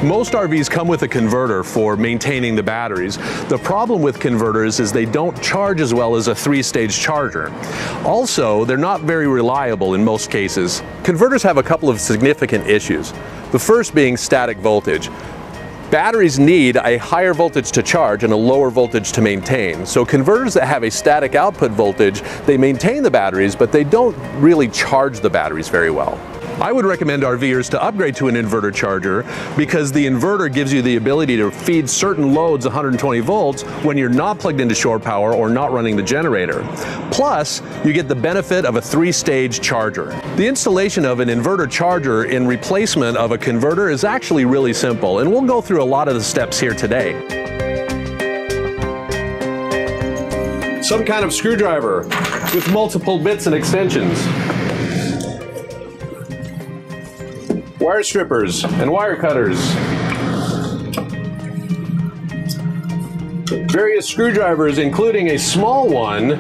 Most RVs come with a converter for maintaining the batteries. The problem with converters is they don't charge as well as a 3-stage charger. Also, they're not very reliable in most cases. Converters have a couple of significant issues. The first being static voltage. Batteries need a higher voltage to charge and a lower voltage to maintain. So converters that have a static output voltage, they maintain the batteries, but they don't really charge the batteries very well. I would recommend RVers to upgrade to an inverter charger because the inverter gives you the ability to feed certain loads 120 volts when you're not plugged into shore power or not running the generator. Plus, you get the benefit of a 3-stage charger. The installation of an inverter charger in replacement of a converter is actually really simple, and we'll go through a lot of the steps here today. Some kind of screwdriver with multiple bits and extensions. Wire strippers and wire cutters. Various screwdrivers, including a small one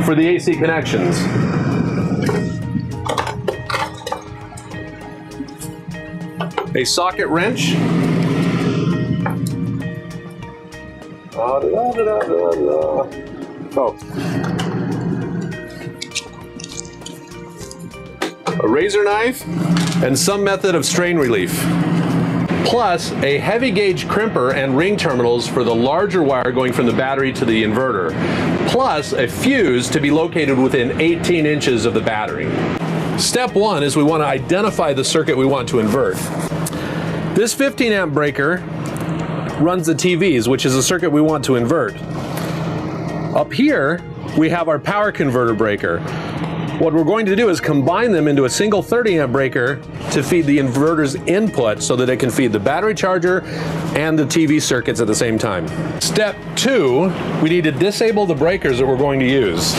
for the AC connections. A socket wrench. A razor knife and some method of strain relief. Plus a heavy gauge crimper and ring terminals for the larger wire going from the battery to the inverter. Plus a fuse to be located within 18 inches of the battery. Step 1 is we want to identify the circuit we want to invert. This 15 amp breaker runs the TVs, which is the circuit we want to invert. Up here we have our power converter breaker. What we're going to do is combine them into a single 30 amp breaker to feed the inverter's input so that it can feed the battery charger and the TV circuits at the same time. Step 2, we need to disable the breakers that we're going to use.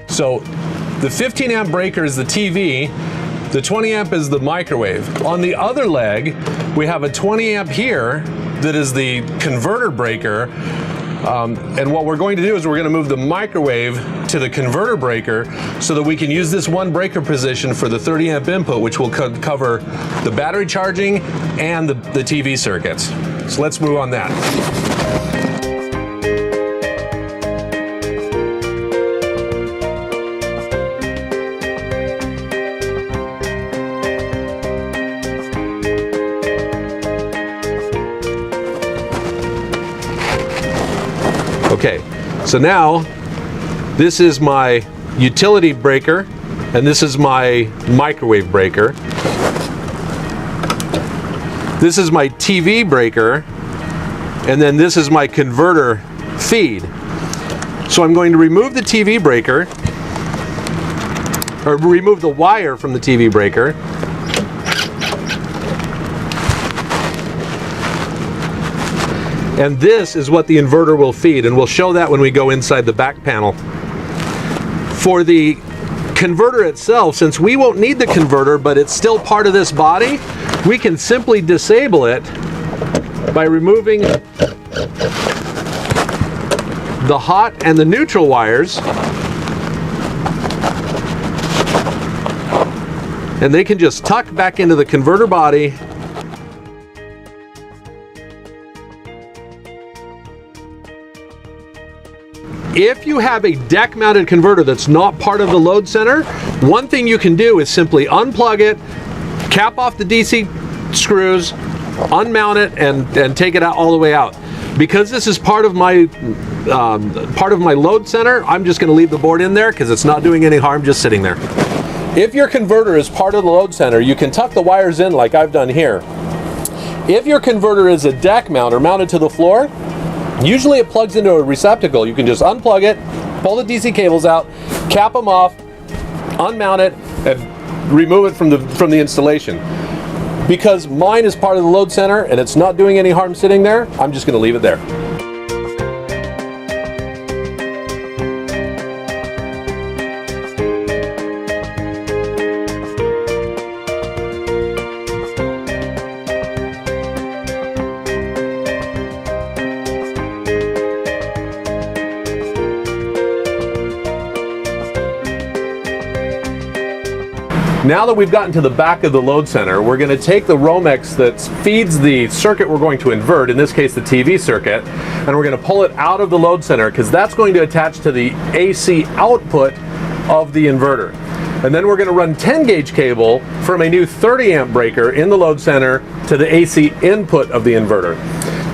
So the 15 amp breaker is the TV, the 20 amp is the microwave. On the other leg, we have a 20 amp here that is the converter breaker. And what we're going to do is we're going to move the microwave to the converter breaker so that we can use this one breaker position for the 30 amp input, which will cover the battery charging and the TV circuits. So let's move on that. Okay, so now this is my utility breaker and this is my microwave breaker. This is my TV breaker and then this is my converter feed. So I'm going to remove the TV breaker, or remove the wire from the TV breaker. And this is what the inverter will feed, and we'll show that when we go inside the back panel. For the converter itself, since we won't need the converter, but it's still part of this body, we can simply disable it by removing the hot and the neutral wires, and they can just tuck back into the converter body. If you have a deck-mounted converter that's not part of the load center, one thing you can do is simply unplug it, cap off the DC screws, unmount it, and take it out all the way out. Because this is part of my load center, I'm just going to leave the board in there because it's not doing any harm just sitting there. If your converter is part of the load center, you can tuck the wires in like I've done here. If your converter is a deck mount or mounted to the floor, Usually it plugs into a receptacle. You can just unplug it, pull the DC cables out, cap them off, unmount it, and remove it from the installation. Because mine is part of the load center and it's not doing any harm sitting there, I'm just going to leave it there. Now that we've gotten to the back of the load center, we're going to take the Romex that feeds the circuit we're going to invert, in this case the TV circuit, and we're going to pull it out of the load center because that's going to attach to the AC output of the inverter. And then we're going to run 10 gauge cable from a new 30 amp breaker in the load center to the AC input of the inverter.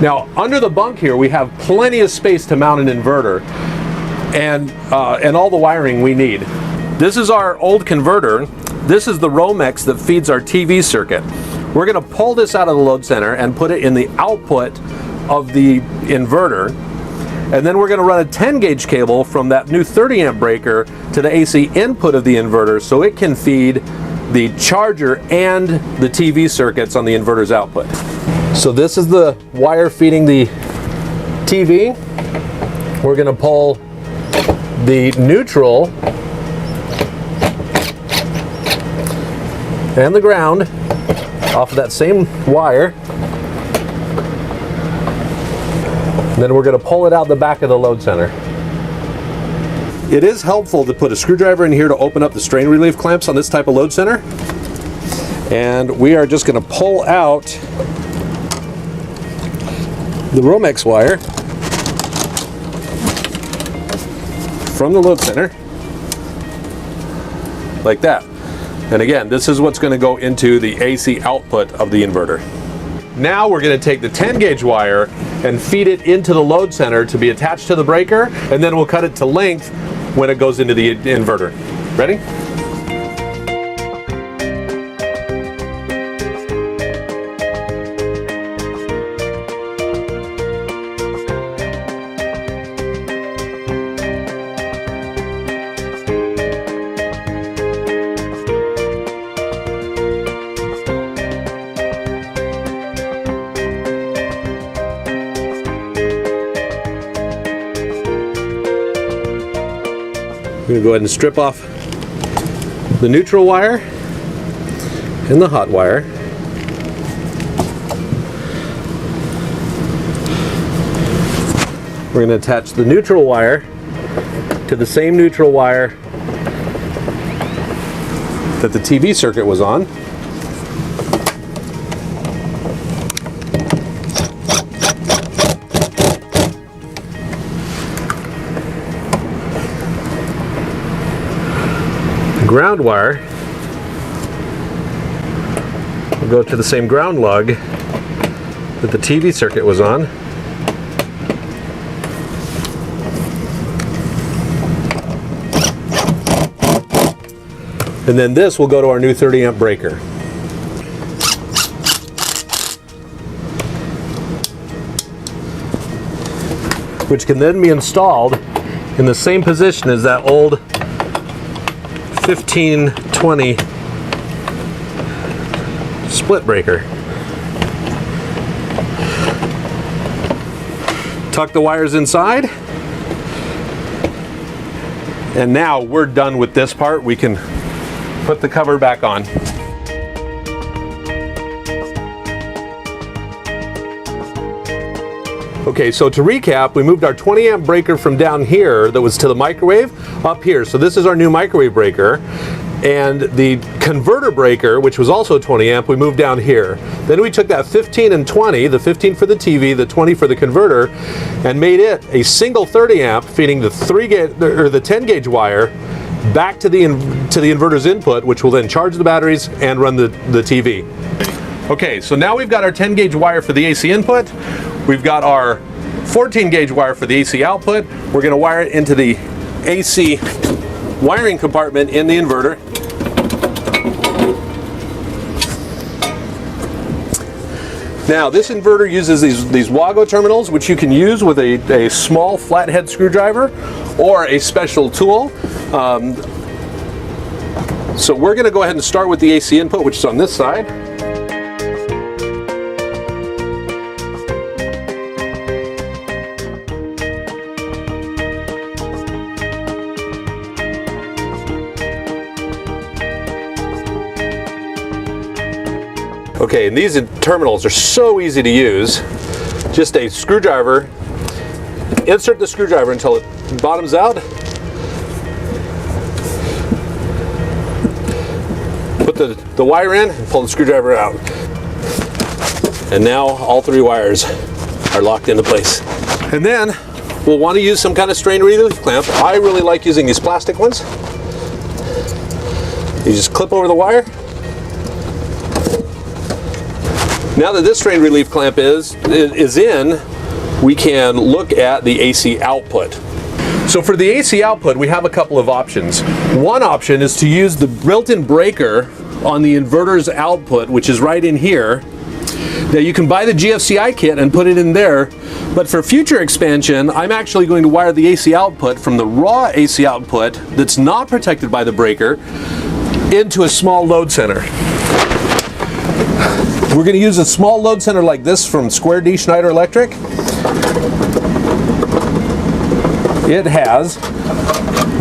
Now under the bunk here we have plenty of space to mount an inverter and all the wiring we need. This is our old converter. This is the Romex that feeds our TV circuit. We're going to pull this out of the load center and put it in the output of the inverter. And then we're going to run a 10 gauge cable from that new 30 amp breaker to the AC input of the inverter so it can feed the charger and the TV circuits on the inverter's output. So this is the wire feeding the TV. We're going to pull the neutral and the ground off of that same wire. And then we're going to pull it out the back of the load center. It is helpful to put a screwdriver in here to open up the strain relief clamps on this type of load center. And we are just going to pull out the Romex wire from the load center like that. And again, this is what's going to go into the AC output of the inverter. Now we're going to take the 10 gauge wire and feed it into the load center to be attached to the breaker, and then we'll cut it to length when it goes into the inverter. Ready? I'm going to go ahead and strip off the neutral wire and the hot wire. We're going to attach the neutral wire to the same neutral wire that the TV circuit was on. Ground wire will go to the same ground lug that the TV circuit was on. And then this will go to our new 30 amp breaker. Which can then be installed in the same position as that old 1520 split breaker. Tuck the wires inside, and now we're done with this part. We can put the cover back on. Okay, so to recap, we moved our 20 amp breaker from down here that was to the microwave up here. So this is our new microwave breaker. And the converter breaker, which was also 20 amp, we moved down here. Then we took that 15 and 20, the 15 for the TV, the 20 for the converter, and made it a single 30 amp feeding the 10 gauge wire back to the inverter's input, which will then charge the batteries and run the TV. Okay, so now we've got our 10 gauge wire for the AC input. We've got our 14 gauge wire for the AC output. We're going to wire it into the AC wiring compartment in the inverter. Now this inverter uses these WAGO terminals, which you can use with a small flathead screwdriver or a special tool. So we're going to go ahead and start with the AC input, which is on this side. Okay, and these terminals are so easy to use. Just a screwdriver, insert the screwdriver until it bottoms out. Put the wire in and pull the screwdriver out. And now all three wires are locked into place. And then we'll want to use some kind of strain relief clamp. I really like using these plastic ones. You just clip over the wire. Now that this strain relief clamp is in, we can look at the AC output. So for the AC output, we have a couple of options. One option is to use the built-in breaker on the inverter's output, which is right in here. Now you can buy the GFCI kit and put it in there, but for future expansion, I'm actually going to wire the AC output from the raw AC output that's not protected by the breaker into a small load center. We're going to use a small load center like this from Square D Schneider Electric. We're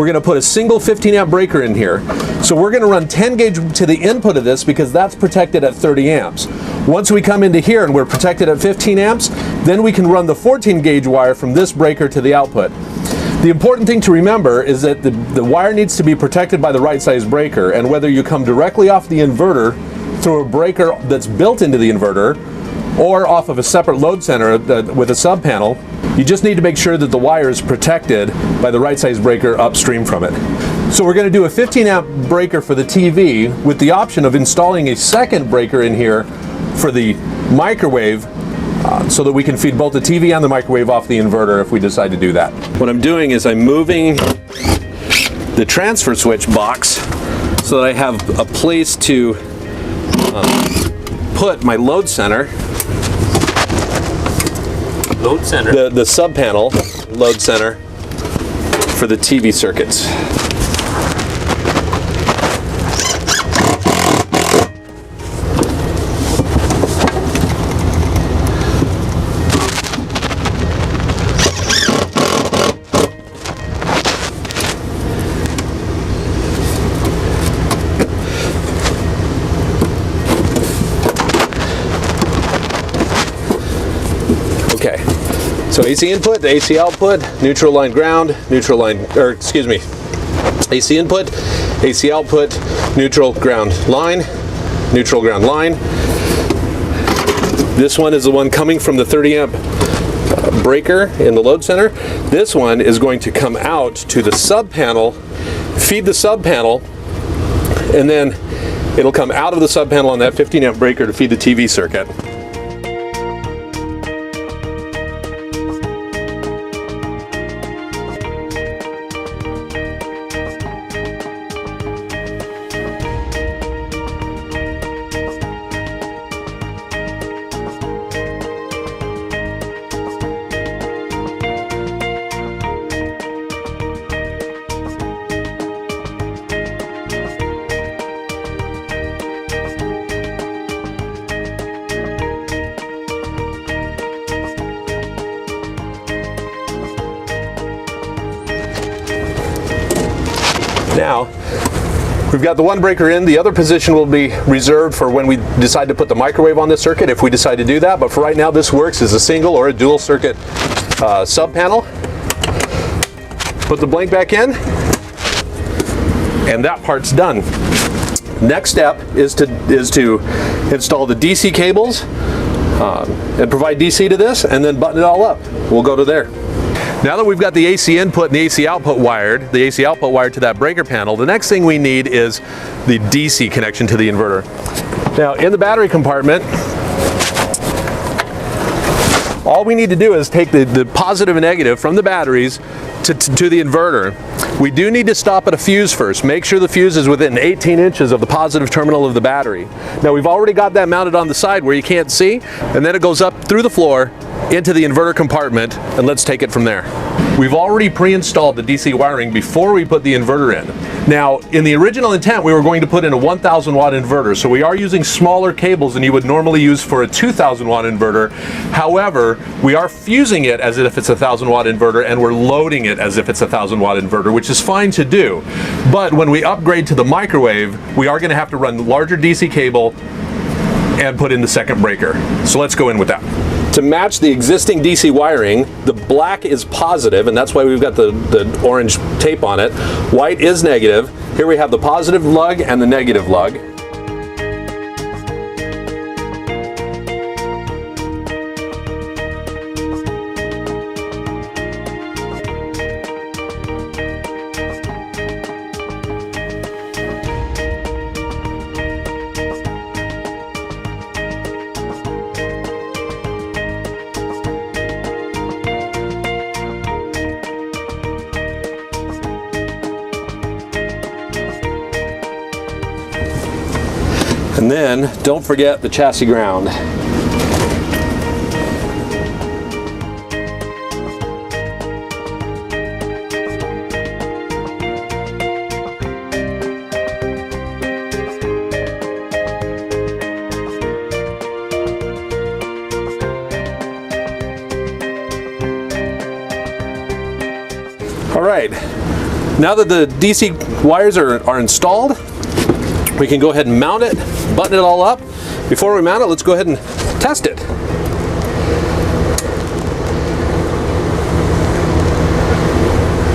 going to put a single 15 amp breaker in here. So we're going to run 10 gauge to the input of this because that's protected at 30 amps. Once we come into here and we're protected at 15 amps, then we can run the 14 gauge wire from this breaker to the output. The important thing to remember is that the wire needs to be protected by the right size breaker, and whether you come directly off the inverter through a breaker that's built into the inverter or off of a separate load center with a sub panel, you just need to make sure that the wire is protected by the right size breaker upstream from it. So we're going to do a 15 amp breaker for the TV with the option of installing a second breaker in here for the microwave so that we can feed both the TV and the microwave off the inverter if we decide to do that. What I'm doing is I'm moving the transfer switch box so that I have a place to put my load center. The sub panel load center for the TV circuits. Okay, so AC input to AC output, neutral line ground, neutral line, or excuse me, AC input, AC output, neutral ground line, neutral ground line. This one is the one coming from the 30 amp breaker in the load center. This one is going to come out to the sub panel, feed the sub panel, and then it'll come out of the sub panel on that 15 amp breaker to feed the TV circuit. Now, we've got the one breaker in. The other position will be reserved for when we decide to put the microwave on this circuit, if we decide to do that. But for right now, this works as a single or a dual circuit sub panel. Put the blank back in, and that part's done. Next step is to install the DC cables and provide DC to this, and then button it all up. We'll go to there. Now that we've got the AC input and the AC output wired, the AC output wired to that breaker panel, the next thing we need is the DC connection to the inverter. Now, in the battery compartment, all we need to do is take the positive and negative from the batteries to the inverter. We do need to stop at a fuse first. Make sure the fuse is within 18 inches of the positive terminal of the battery. Now we've already got that mounted on the side where you can't see, and then it goes up through the floor into the inverter compartment, and let's take it from there. We've already pre-installed the DC wiring before we put the inverter in. Now, in the original intent, we were going to put in a 1000 watt inverter, so we are using smaller cables than you would normally use for a 2000 watt inverter. However, we are fusing it as if it's a 1000 watt inverter, and we're loading it as if it's a 1000 watt inverter, which is fine to do. But when we upgrade to the microwave, we are going to have to run larger DC cable and put in the second breaker. So let's go in with that. To match the existing DC wiring, the black is positive, and that's why we've got the orange tape on it. White is negative. Here we have the positive lug and the negative lug. And then, don't forget the chassis ground. All right, now that the DC wires are installed, we can go ahead and mount it, button it all up. Before we mount it, let's go ahead and test it.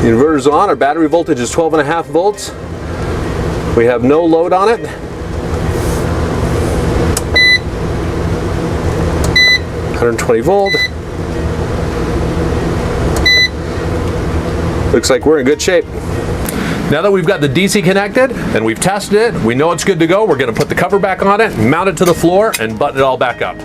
The inverter's on, our battery voltage is 12.5 volts. We have no load on it. $120 volt. Looks like we're in good shape. Now that we've got the DC connected and we've tested it, we know it's good to go, we're going to put the cover back on it, mount it to the floor, and button it all back up.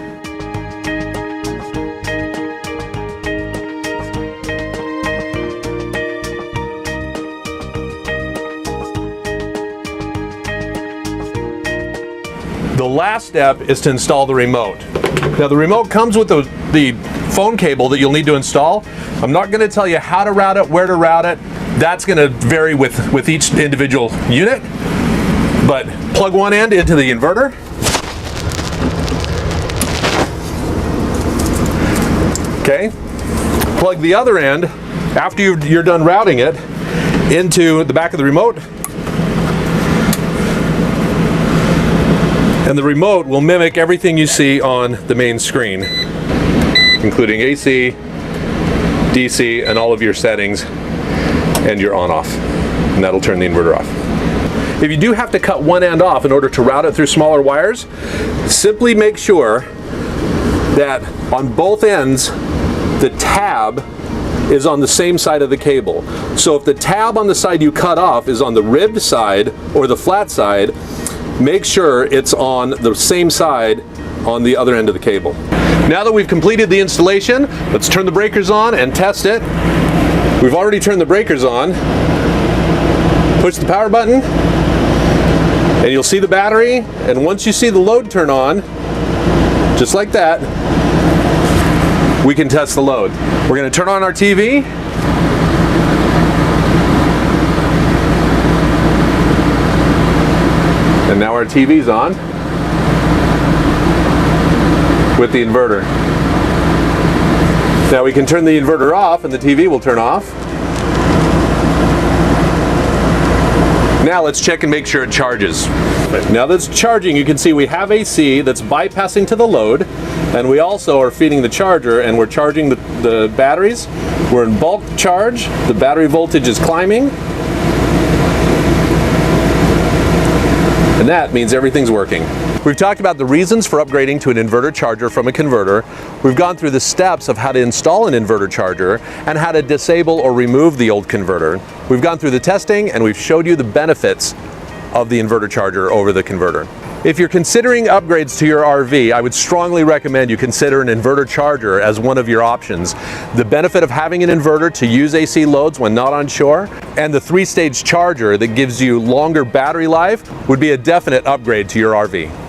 The last step is to install the remote. Now the remote comes with the phone cable that you'll need to install. I'm not going to tell you how to route it, where to route it. That's going to vary with each individual unit. But plug one end into the inverter. Okay. Plug the other end, after you're done routing it, into the back of the remote. And the remote will mimic everything you see on the main screen, including AC, DC, and all of your settings, and your on-off. And that'll turn the inverter off. If you do have to cut one end off in order to route it through smaller wires, simply make sure that on both ends, the tab is on the same side of the cable. So if the tab on the side you cut off is on the ribbed side or the flat side, make sure it's on the same side on the other end of the cable. Now that we've completed the installation, let's turn the breakers on and test it. We've already turned the breakers on. Push the power button, and you'll see the battery, and once you see the load turn on, just like that, we can test the load. We're going to turn on our TV. And now our TV's on with the inverter. Now we can turn the inverter off and the TV will turn off. Now let's check and make sure it charges. Now that's charging, you can see we have AC that's bypassing to the load, and we also are feeding the charger, and we're charging the batteries. We're in bulk charge, the battery voltage is climbing, and that means everything's working. We've talked about the reasons for upgrading to an inverter charger from a converter. We've gone through the steps of how to install an inverter charger and how to disable or remove the old converter. We've gone through the testing and we've showed you the benefits of the inverter charger over the converter. If you're considering upgrades to your RV, I would strongly recommend you consider an inverter charger as one of your options. The benefit of having an inverter to use AC loads when not on shore, and the 3-stage charger that gives you longer battery life would be a definite upgrade to your RV.